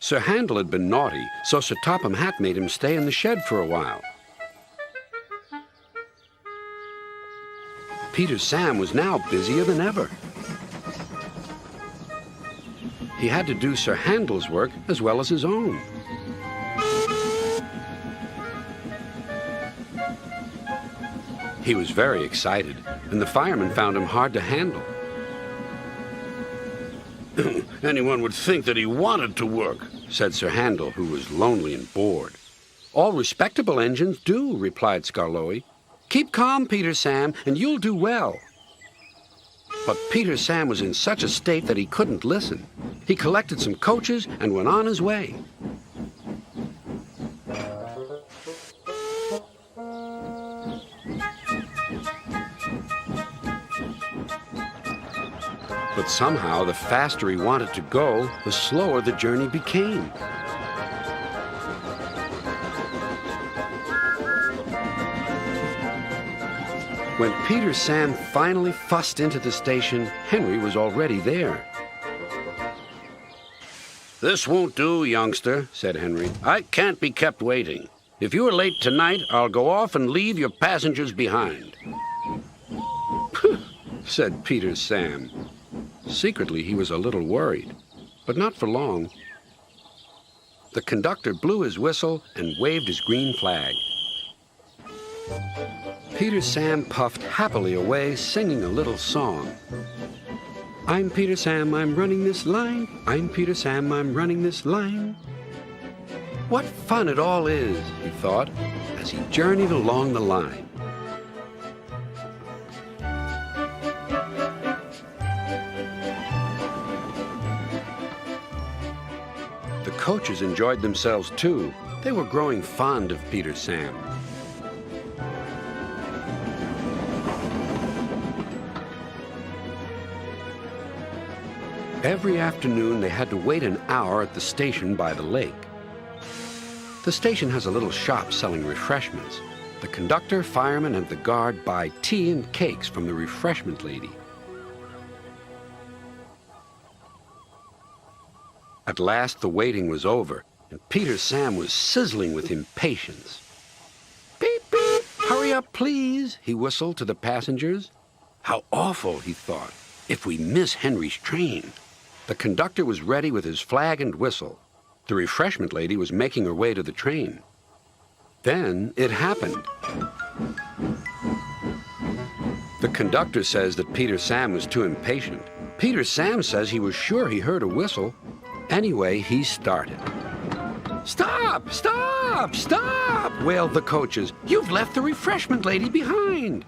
Sir Handel had been naughty, so Sir Topham Hatt made him stay in the shed for a while. Peter Sam was now busier than ever. He had to do Sir Handel's work as well as his own. He was very excited, and the firemen found him hard to handle. Anyone would think that he wanted to work, said Sir Handel, who was lonely and bored. All respectable engines do, replied Skarloey. Keep calm, Peter Sam, and you'll do well. But Peter Sam was in such a state that he couldn't listen. He collected some coaches and went on his way. But somehow, the faster he wanted to go, the slower the journey became. When Peter Sam finally fussed into the station, Henry was already there. "This won't do, youngster," said Henry. "I can't be kept waiting. If you are late tonight, I'll go off and leave your passengers behind." said Peter Sam. Secretly, he was a little worried, but not for long. The conductor blew his whistle and waved his green flag. Peter Sam puffed happily away, singing a little song. I'm Peter Sam, I'm running this line. I'm Peter Sam, I'm running this line. What fun it all is, he thought, as he journeyed along the line. The coaches enjoyed themselves too. They were growing fond of Peter Sam. Every afternoon, they had to wait an hour at the station by the lake. The station has a little shop selling refreshments. The conductor, fireman, and the guard buy tea and cakes from the Refreshment Lady. At last, the waiting was over, and Peter Sam was sizzling with impatience. Beep, beep, hurry up, please, he whistled to the passengers. How awful, he thought, if we miss Henry's train. The conductor was ready with his flag and whistle. The Refreshment Lady was making her way to the train. Then it happened. The conductor says that Peter Sam was too impatient. Peter Sam says he was sure he heard a whistle. Anyway, he started. Stop! Stop! Stop! Wailed the coaches. You've left the Refreshment Lady behind.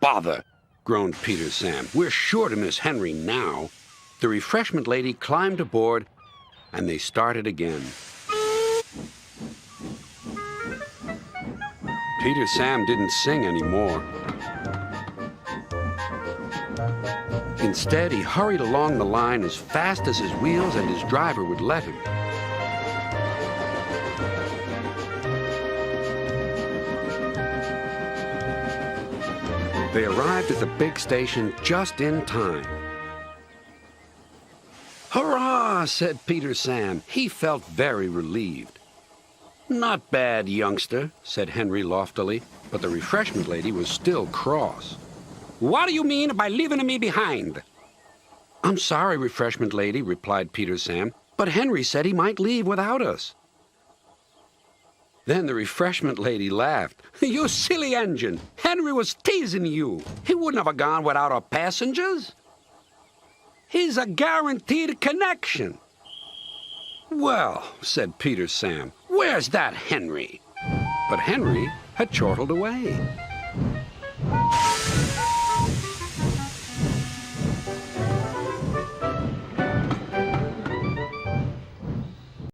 Bother! Groaned Peter Sam. We're sure to miss Henry now. The Refreshment Lady climbed aboard, and they started again. Peter Sam didn't sing anymore. Instead, he hurried along the line as fast as his wheels and his driver would let him. They arrived at the big station just in time. Hurrah, said Peter Sam. He felt very relieved. Not bad, youngster, said Henry loftily, but the Refreshment Lady was still cross. What do you mean by leaving me behind? I'm sorry, Refreshment Lady, replied Peter Sam, but Henry said he might leave without us. Then the Refreshment Lady laughed. You silly engine! Henry was teasing you. He wouldn't have gone without our passengers. He's a guaranteed connection. Well, said Peter Sam, where's that Henry? But Henry had chortled away.